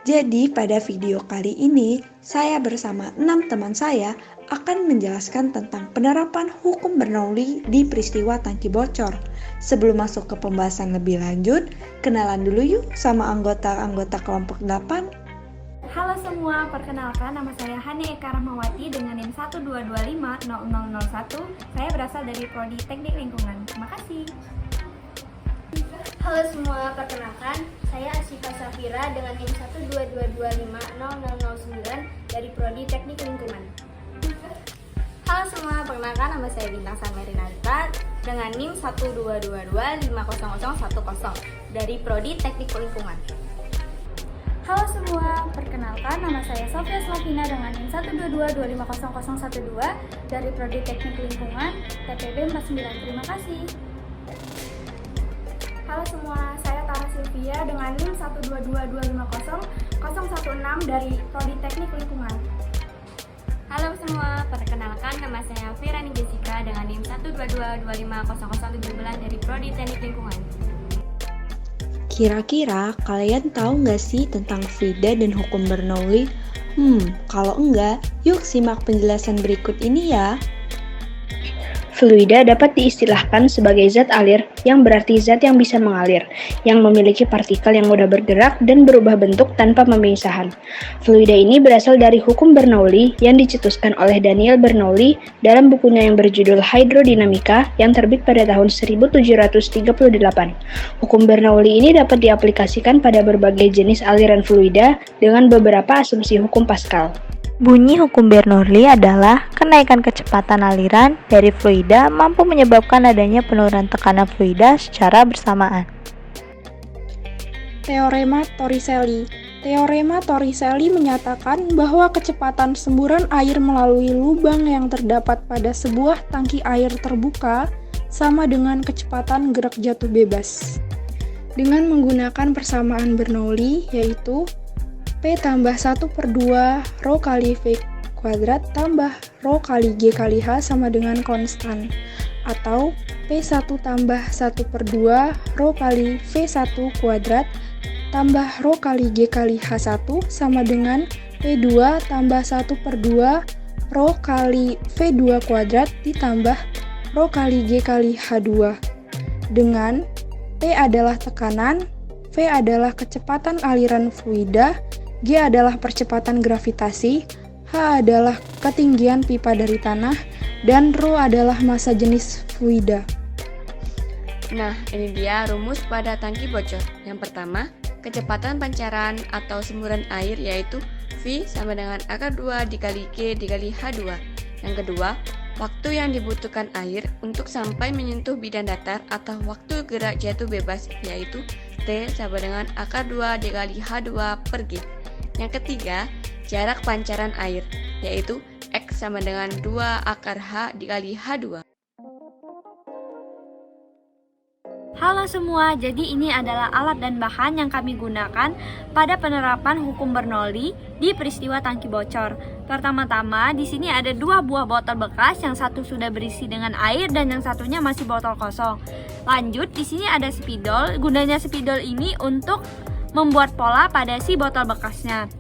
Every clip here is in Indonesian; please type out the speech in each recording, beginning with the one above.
Jadi pada video kali ini, saya bersama 6 teman saya akan menjelaskan tentang penerapan hukum Bernoulli di peristiwa tangki bocor. Sebelum masuk ke pembahasan lebih lanjut, kenalan dulu yuk sama anggota-anggota kelompok 8. Halo semua, perkenalkan nama saya Hani Eka Rahmawati dengan NIM 122500001. Saya berasal dari Prodi Teknik Lingkungan. Terima kasih. Halo semua, perkenalkan saya Asyifa Safira dengan NIM 122250009 dari Prodi Teknik Lingkungan. Halo semua, perkenalkan nama saya Bintang Samerina Rita dengan NIM 122250010 dari Prodi Teknik Lingkungan. Halo semua, perkenalkan nama saya Sofia Slavina dengan NIM 122250012 dari Prodi Teknik Lingkungan TPB 49. Terima kasih. Halo semua, saya Tara Sylvia dengan NIM 122250016 dari Prodi Teknik Lingkungan. Halo semua, perkenalkan nama saya Firani Jessica dengan NIM 122250017 dari Prodi Teknik Lingkungan. Kira-kira kalian tahu nggak sih tentang Frida dan hukum Bernoulli? Kalau enggak, yuk simak penjelasan berikut ini ya. Fluida dapat diistilahkan sebagai zat alir, yang berarti zat yang bisa mengalir, yang memiliki partikel yang mudah bergerak dan berubah bentuk tanpa pemisahan. Fluida ini berasal dari hukum Bernoulli yang dicetuskan oleh Daniel Bernoulli dalam bukunya yang berjudul Hydrodinamika yang terbit pada tahun 1738. Hukum Bernoulli ini dapat diaplikasikan pada berbagai jenis aliran fluida dengan beberapa asumsi hukum Pascal. Bunyi hukum Bernoulli adalah kenaikan kecepatan aliran dari fluida mampu menyebabkan adanya penurunan tekanan fluida secara bersamaan. Teorema Torricelli. Teorema Torricelli menyatakan bahwa kecepatan semburan air melalui lubang yang terdapat pada sebuah tangki air terbuka sama dengan kecepatan gerak jatuh bebas. Dengan menggunakan persamaan Bernoulli, yaitu P tambah 1/2 rho kali V kuadrat tambah rho kali G kali H sama dengan konstan, atau P1 tambah 1/2 rho kali V1 kuadrat tambah rho kali G kali H1 sama dengan P2 tambah 1/2 rho kali V2 kuadrat ditambah rho kali G kali H2, dengan P adalah tekanan, V adalah kecepatan aliran fluida, G adalah percepatan gravitasi, H adalah ketinggian pipa dari tanah, dan rho adalah massa jenis fluida. Nah, ini dia rumus pada tangki bocor. Yang pertama, kecepatan pancaran atau semburan air yaitu V sama dengan akar 2 dikali G dikali H2. Yang kedua, waktu yang dibutuhkan air untuk sampai menyentuh bidang datar atau waktu gerak jatuh bebas yaitu T sama dengan akar 2 dikali H2 per G. Yang ketiga, jarak pancaran air, yaitu X sama dengan 2 akar H dikali H2. Halo semua, jadi ini adalah alat dan bahan yang kami gunakan pada penerapan hukum Bernoulli di peristiwa tangki bocor. Pertama-tama, di sini ada 2 buah botol bekas, yang satu sudah berisi dengan air dan yang satunya masih botol kosong. Lanjut, di sini ada spidol. Gunanya spidol ini untuk membuat pola pada si botol bekasnya.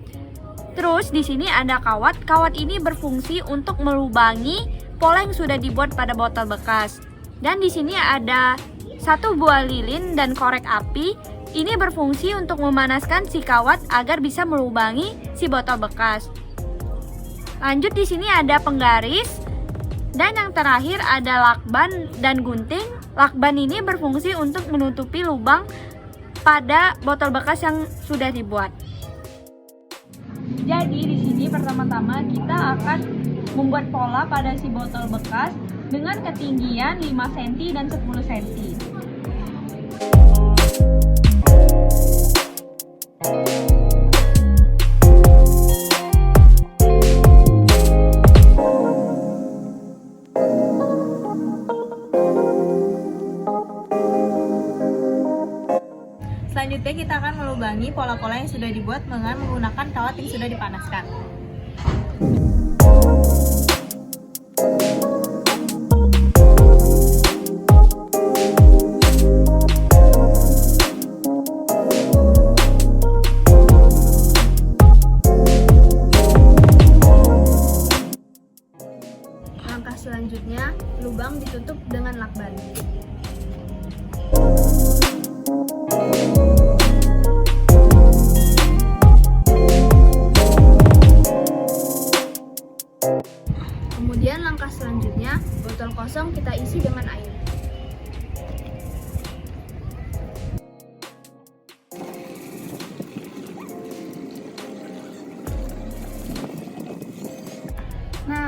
Terus di sini ada kawat. Kawat ini berfungsi untuk melubangi pola yang sudah dibuat pada botol bekas. Dan di sini ada 1 buah lilin dan korek api. Ini berfungsi untuk memanaskan si kawat agar bisa melubangi si botol bekas. Lanjut di sini ada penggaris. Dan yang terakhir ada lakban dan gunting. Lakban ini berfungsi untuk menutupi lubang pada botol bekas yang sudah dibuat. Jadi di sini pertama-tama kita akan membuat pola pada si botol bekas dengan ketinggian 5 cm dan 10 cm. Selanjutnya kita akan melubangi pola-pola yang sudah dibuat dengan menggunakan kawat yang sudah dipanaskan.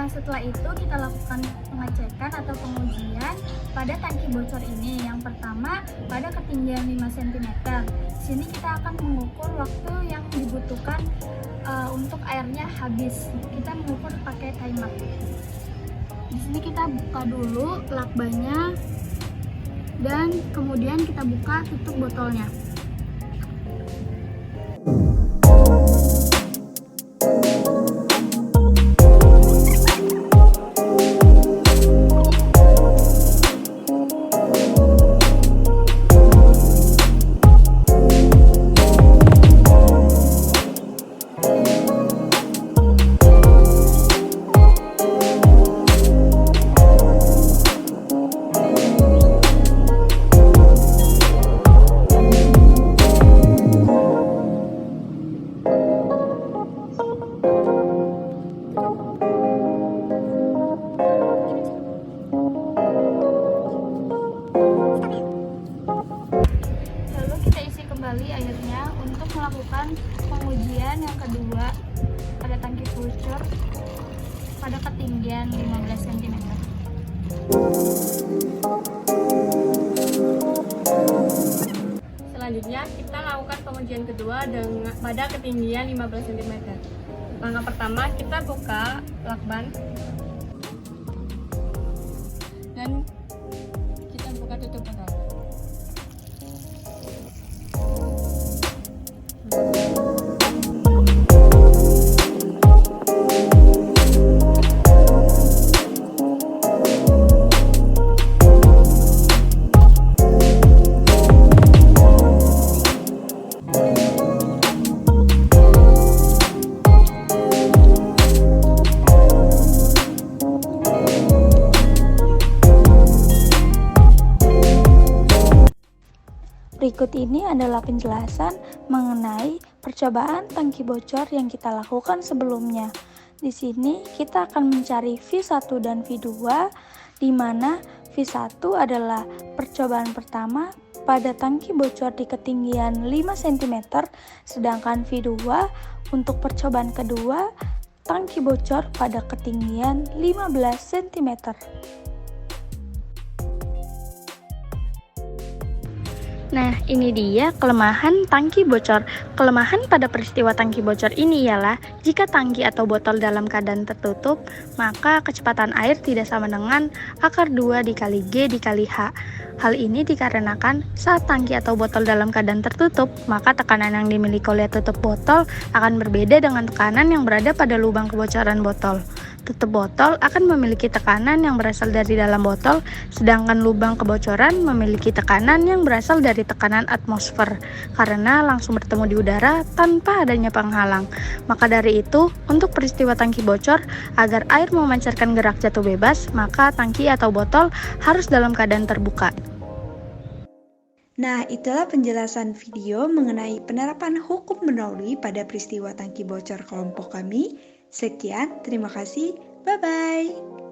Setelah itu kita lakukan pengecekan atau pengujian pada tangki bocor ini. Yang pertama pada ketinggian 5 cm. Di sini kita akan mengukur waktu yang dibutuhkan untuk airnya habis. Kita mengukur pakai timer. Di sini kita buka dulu lakbannya dan kemudian kita buka tutup botolnya. Kembali airnya untuk melakukan pengujian yang kedua pada tangki bocor pada ketinggian 15 cm. Selanjutnya kita lakukan pengujian kedua pada ketinggian 15 cm. Langkah pertama kita buka lakban dan kita buka tutup botol. Berikut ini adalah penjelasan mengenai percobaan tangki bocor yang kita lakukan sebelumnya. Di sini kita akan mencari V1 dan V2, di mana V1 adalah percobaan pertama pada tangki bocor di ketinggian 5 cm, sedangkan V2 untuk percobaan kedua tangki bocor pada ketinggian 15 cm. Nah, ini dia kelemahan tangki bocor. Kelemahan pada peristiwa tangki bocor ini ialah jika tangki atau botol dalam keadaan tertutup, maka kecepatan air tidak sama dengan akar 2 dikali G dikali H. Hal ini dikarenakan saat tangki atau botol dalam keadaan tertutup, maka tekanan yang dimiliki oleh tutup botol akan berbeda dengan tekanan yang berada pada lubang kebocoran botol. Tutup botol akan memiliki tekanan yang berasal dari dalam botol, sedangkan lubang kebocoran memiliki tekanan yang berasal dari tekanan atmosfer, karena langsung bertemu di udara tanpa adanya penghalang. Maka dari itu, untuk peristiwa tangki bocor, agar air memancarkan gerak jatuh bebas, maka tangki atau botol harus dalam keadaan terbuka. Nah, itulah penjelasan video mengenai penerapan hukum Bernoulli pada peristiwa tangki bocor kelompok kami. Sekian, terima kasih, bye-bye.